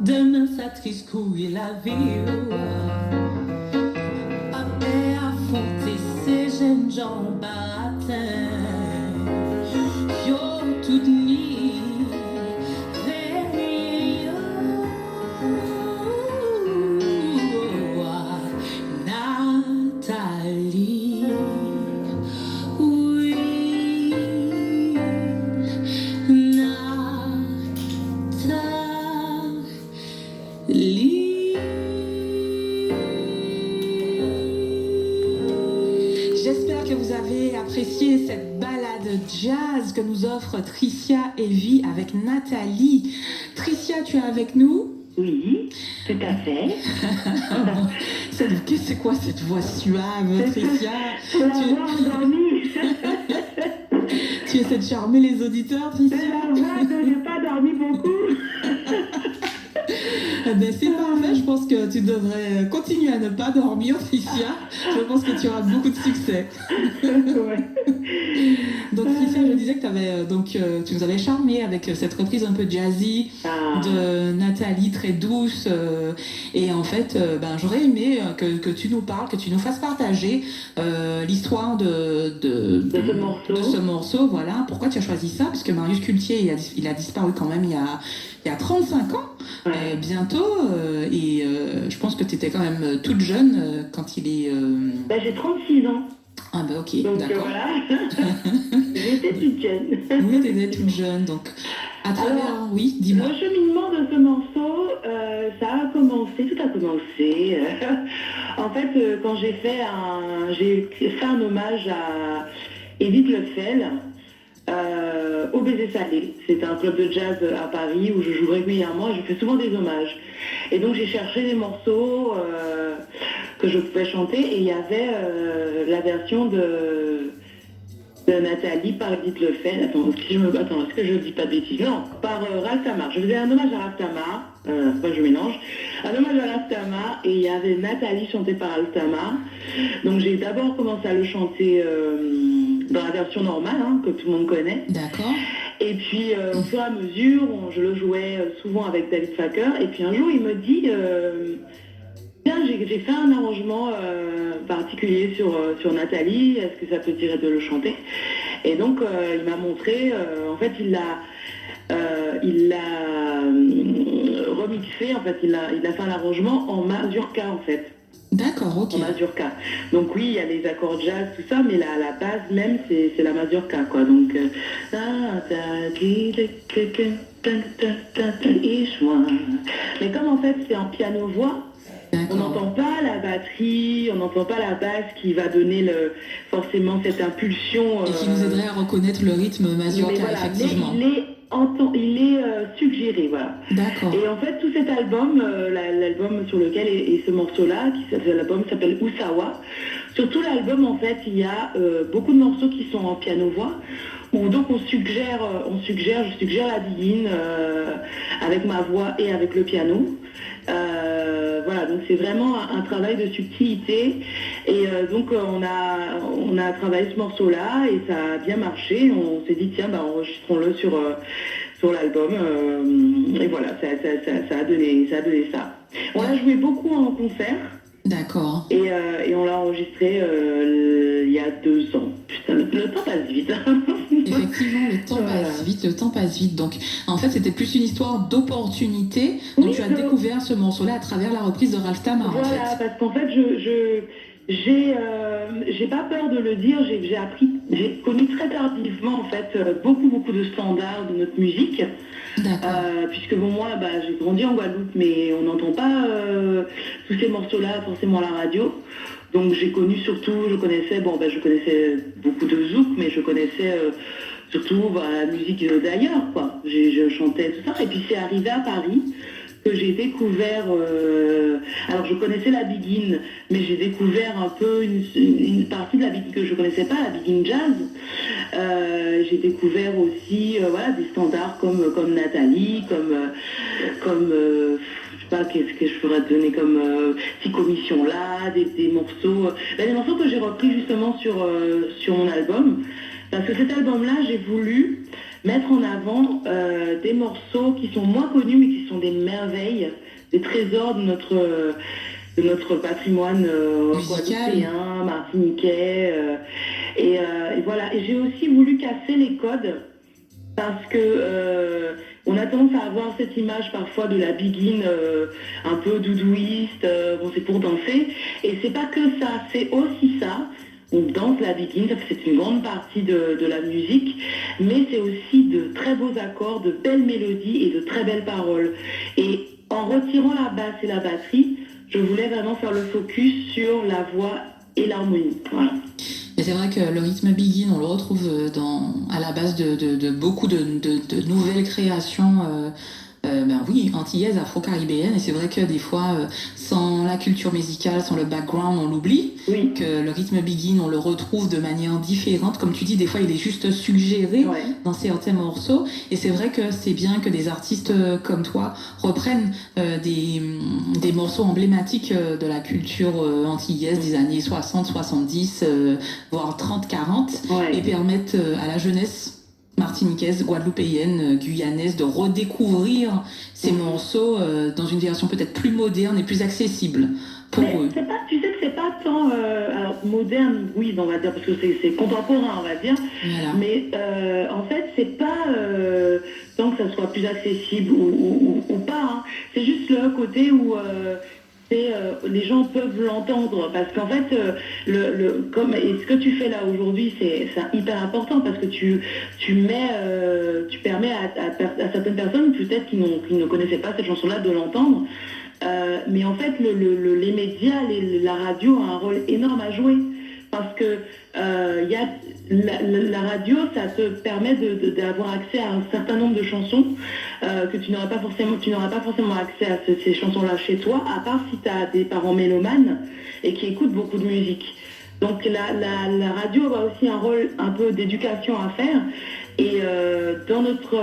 Demain sa triste couille la vie. Après affronter ces jeunes gens baratin. Yo toute nuit. Veille. Nathalie. Oui. J'espère que vous avez apprécié cette balade jazz que nous offre Tricia Heavy avec Nathalie. Tricia, tu es avec nous? Oui, tout à fait. C'est quoi cette voix suave, Tricia? Pour la voix endormie. Tu essaies de charmer les auditeurs, Tricia? C'est la voix que j'ai pas dormi beaucoup. Ben, c'est parfait, je pense que tu devrais continuer à ne pas dormir, Tricia. Je pense que tu auras beaucoup de succès. Ouais. Donc Tricia, je disais que tu nous avais charmé avec cette reprise un peu jazzy de Nathalie, très douce. Et en fait, j'aurais aimé que tu nous parles, que tu nous fasses partager l'histoire de ce morceau. Voilà. Pourquoi tu as choisi ça? Parce que Marius Cultier, il a disparu quand même il y a 35 ans. Ouais. Bientôt, je pense que tu étais quand même toute jeune quand il est... J'ai 36 ans. Ah ok, donc d'accord. Voilà, j'étais toute jeune. Oui, t'étais toute jeune, donc à travers... Alors, oui, dis-moi. Le cheminement de ce morceau, tout a commencé. En fait, quand j'ai fait un hommage à Édith Lefel, au Baiser Salé. C'est un club de jazz à Paris où je joue régulièrement et je fais souvent des hommages. Et donc j'ai cherché des morceaux que je pouvais chanter et il y avait la version de Nathalie par Edith Lefel. Est-ce que je dis pas de bêtises? Non, par Ralph Tamar. Je faisais un hommage à Ralph Tamar. Je mélange. Un hommage à Ralph Tamar et il y avait Nathalie chantée par Ralph Tamar. Donc j'ai d'abord commencé à le chanter dans la version normale, que tout le monde connaît. D'accord. Et puis au fur et à mesure, je le jouais souvent avec David Facker. Et puis un jour, il me dit tiens, j'ai fait un arrangement particulier sur Nathalie, est-ce que ça peut tirer de le chanter? Et donc il m'a montré, en fait il l'a remixé, en fait il a fait un arrangement en mazurka en fait. D'accord, ok. En mazurka. Donc oui, il y a les accords jazz, tout ça, mais la base même, c'est la mazurka, quoi. Donc... Mais comme en fait c'est en piano-voix, on n'entend pas la batterie, on n'entend pas la basse qui va donner forcément cette impulsion. Et qui nous aiderait à reconnaître le rythme mazurka, voilà, effectivement. Il est suggéré, voilà. D'accord. Et en fait, tout cet album, l'album sur lequel est ce morceau-là, l'album s'appelle Usawa. Sur tout l'album, en fait, il y a beaucoup de morceaux qui sont en piano-voix. Où donc je suggère la begin avec ma voix et avec le piano. Voilà, donc c'est vraiment un travail de subtilité. Et donc on a travaillé ce morceau-là et ça a bien marché. On s'est dit tiens, enregistrons-le sur l'album. Et voilà, ça a donné ça. On l'a joué beaucoup en concert. D'accord. Et on l'a enregistré il y a 2 ans. Putain, le temps passe vite. Effectivement, le temps passe vite. Donc, en fait, c'était plus une histoire d'opportunité. Donc, tu as découvert ce morceau-là à travers la reprise de Ralph Tamar, voilà, en fait. Parce qu'en fait, j'ai pas peur de le dire, j'ai connu très tardivement, en fait, beaucoup de standards de notre musique. Puisque moi, j'ai grandi en Guadeloupe, mais on n'entend pas tous ces morceaux-là forcément à la radio. Donc j'ai connu surtout, je connaissais beaucoup de zouk, mais je connaissais surtout la musique d'ailleurs, quoi. Je chantais tout ça. Et puis c'est arrivé à Paris que j'ai découvert, alors je connaissais la begin, mais j'ai découvert un peu une partie de la begin que je connaissais pas, la begin jazz. J'ai découvert aussi des standards comme Nathalie, comme je sais pas, qu'est-ce que je pourrais te donner comme Psychomission là, des morceaux, des morceaux que j'ai repris justement sur mon album. Parce que cet album-là, j'ai voulu mettre en avant des morceaux qui sont moins connus mais qui sont des merveilles, des trésors de notre patrimoine guadeloupéen, martiniquais. Et voilà. Et j'ai aussi voulu casser les codes parce que on a tendance à avoir cette image parfois de la biguine un peu doudouiste, bon, c'est pour danser. Et c'est pas que ça, c'est aussi ça. On danse la biguine, c'est une grande partie de la musique, mais c'est aussi de très beaux accords, de belles mélodies et de très belles paroles. Et en retirant la basse et la batterie, je voulais vraiment faire le focus sur la voix et l'harmonie. Voilà. Et c'est vrai que le rythme biguine, on le retrouve à la base de beaucoup de nouvelles créations. Oui, antillaises, afro-caribéennes, et c'est vrai que des fois, sans la culture musicale, sans le background, on l'oublie, oui. Que le rythme biguine, on le retrouve de manière différente, comme tu dis, des fois il est juste suggéré dans certains morceaux, et c'est vrai que c'est bien que des artistes comme toi reprennent des morceaux emblématiques de la culture antillaise des années 60, 70, voire 30, 40, et permettent à la jeunesse martiniquaise, guadeloupéenne, guyanaise, de redécouvrir ces morceaux dans une version peut-être plus moderne et plus accessible pour eux. C'est pas, tu sais que c'est pas tant alors, moderne, oui, on va dire, parce que c'est contemporain, on va dire, voilà. Mais en fait, c'est pas tant que ça soit plus accessible ou pas, hein. C'est juste le côté où les gens peuvent l'entendre, parce qu'en fait comme et ce que tu fais là aujourd'hui, c'est hyper important, parce que tu permets à certaines personnes peut-être qui ne connaissaient pas cette chanson là de l'entendre, mais en fait les médias, la radio a un rôle énorme à jouer, parce que y a la radio, ça te permet d'avoir accès à un certain nombre de chansons que tu n'auras pas forcément accès à ces chansons-là chez toi, à part si tu as des parents mélomanes et qui écoutent beaucoup de musique. Donc la radio a aussi un rôle un peu d'éducation à faire. Et dans notre...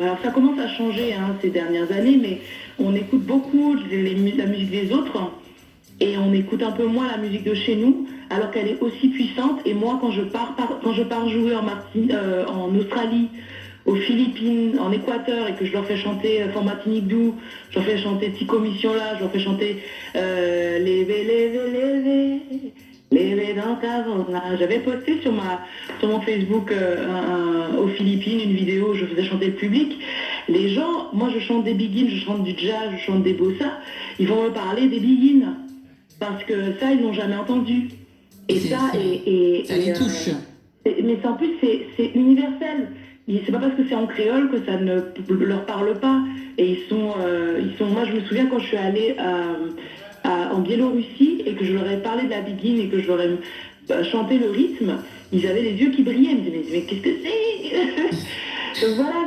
alors ça commence à changer ces dernières années, mais on écoute beaucoup la musique des autres, et on écoute un peu moins la musique de chez nous, alors qu'elle est aussi puissante. Et moi, quand je pars jouer en Australie, aux Philippines, en Équateur, et que je leur fais chanter Fort Martinique Doux, je leur fais chanter Tico Mission là, je leur fais chanter Lévé dans ta zone. J'avais posté sur mon Facebook aux Philippines une vidéo où je faisais chanter le public. Les gens, moi je chante des biguines, je chante du jazz, je chante des bossa, ils vont me parler des biguines, parce que ça, ils n'ont jamais entendu. Et ça les touche. Mais en plus, c'est universel. C'est pas parce que c'est en créole que ça ne leur parle pas. Et ils sont. Moi, je me souviens quand je suis allée en Biélorussie et que je leur ai parlé de la biguine et que je leur ai chanté le rythme, ils avaient les yeux qui brillaient. Ils me disaient, mais qu'est-ce que c'est? Donc voilà,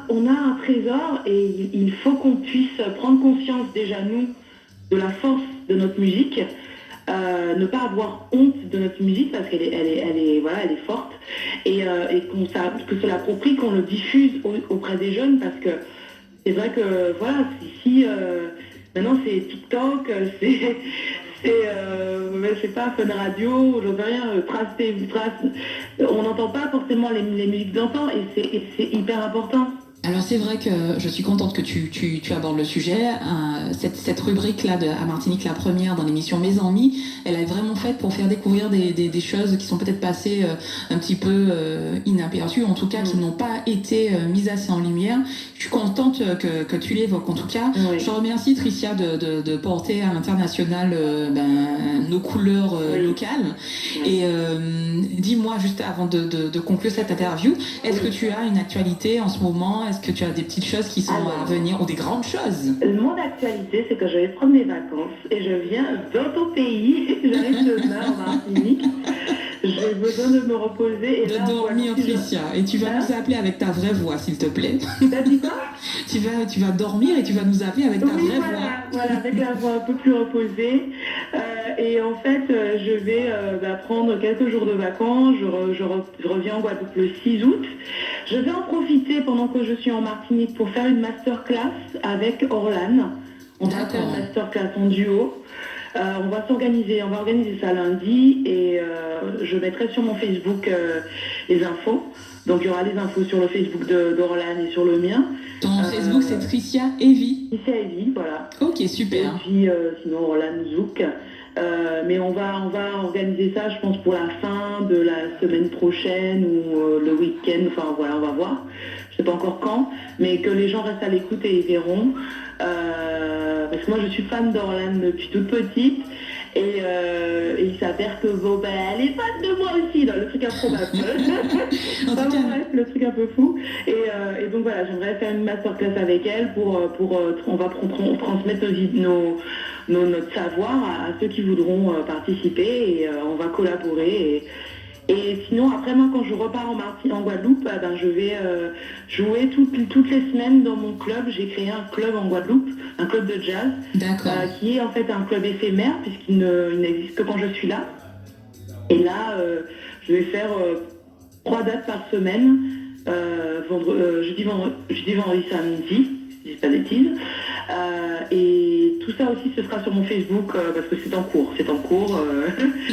on a un trésor, et il faut qu'on puisse prendre conscience déjà, nous, de la force de notre musique, ne pas avoir honte de notre musique, parce qu'elle est forte, et que se l'approprie, qu'on le diffuse auprès des jeunes, parce que c'est vrai que voilà, maintenant c'est TikTok, c'est pas Fun Radio, j'en sais rien, on n'entend pas forcément les musiques d'antan, et c'est hyper important. Alors c'est vrai que je suis contente que tu abordes le sujet. Cette rubrique-là à Martinique, la première dans l'émission Mes Amis, elle est vraiment faite pour faire découvrir des choses qui sont peut-être passées un petit peu inaperçues, en tout cas qui n'ont pas été mises assez en lumière. Je suis contente que tu l'évoques. En tout cas, je te remercie, Tricia, de porter à l'international nos couleurs locales. Et dis-moi, juste avant de conclure cette interview, est-ce que tu as une actualité en ce moment? Est-ce que tu as des petites choses qui sont à venir, ou des grandes choses? Mon actualité, c'est que je vais prendre mes vacances et je viens dans ton pays. J'arrive demain en Martinique. J'ai besoin de me reposer. Et dormir, Tricia. Et tu vas nous appeler avec ta vraie voix, s'il te plaît. T'as dit quoi? Tu vas dormir et tu vas nous appeler avec ta vraie voix. Voilà, avec la voix un peu plus reposée. Et en fait, je vais prendre quelques jours de vacances. Je reviens en Guadeloupe le 6 août. Je vais en profiter pendant que je suis en Martinique pour faire une masterclass avec Orlan. On va faire une masterclass en duo. On va s'organiser, on va organiser ça lundi et je mettrai sur mon Facebook les infos. Donc il y aura les infos sur le Facebook d'Orlan et sur le mien. Ton Facebook c'est Tricia Evie. Tricia Evie, voilà. Ok, super. Et puis sinon Orlan Zouk. Mais on va organiser ça, je pense, pour la fin de la semaine prochaine ou le week-end. Enfin voilà, on va voir. Je sais pas encore quand, mais que les gens restent à l'écoute et ils verront. Parce que moi, je suis fan d'Orlan depuis toute petite. Et il s'avère que elle est fan de moi aussi, dans le truc improbable. Enfin, bref, le truc un peu fou. Et donc voilà, j'aimerais faire une masterclass avec elle on va transmettre notre savoir à ceux qui voudront participer et on va collaborer. Et sinon, après, moi, quand je repars en Guadeloupe, je vais jouer toutes les semaines dans mon club. J'ai créé un club en Guadeloupe, un club de jazz, qui est en fait un club éphémère, puisqu'il n'existe que quand je suis là. Et là, je vais faire 3 dates par semaine, jeudi, vendredi, samedi, si je dis pas de bêtises. Et tout ça aussi, ce sera sur mon Facebook parce que c'est en cours. Il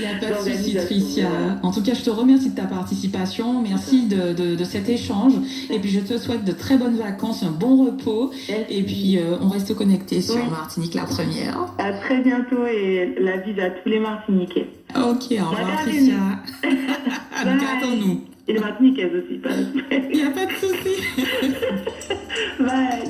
n'y a pas de souci, Tricia. En tout cas, je te remercie de ta participation. Merci de cet échange. Et puis, je te souhaite de très bonnes vacances, un bon repos. Et puis, on reste connectés sur Martinique la première. À très bientôt et la bise à tous les Martiniquais. Ok, au revoir, Tricia. Gâtons-nous. Et les Martiniquaises aussi, pas. Il n'y a pas de souci. Bye.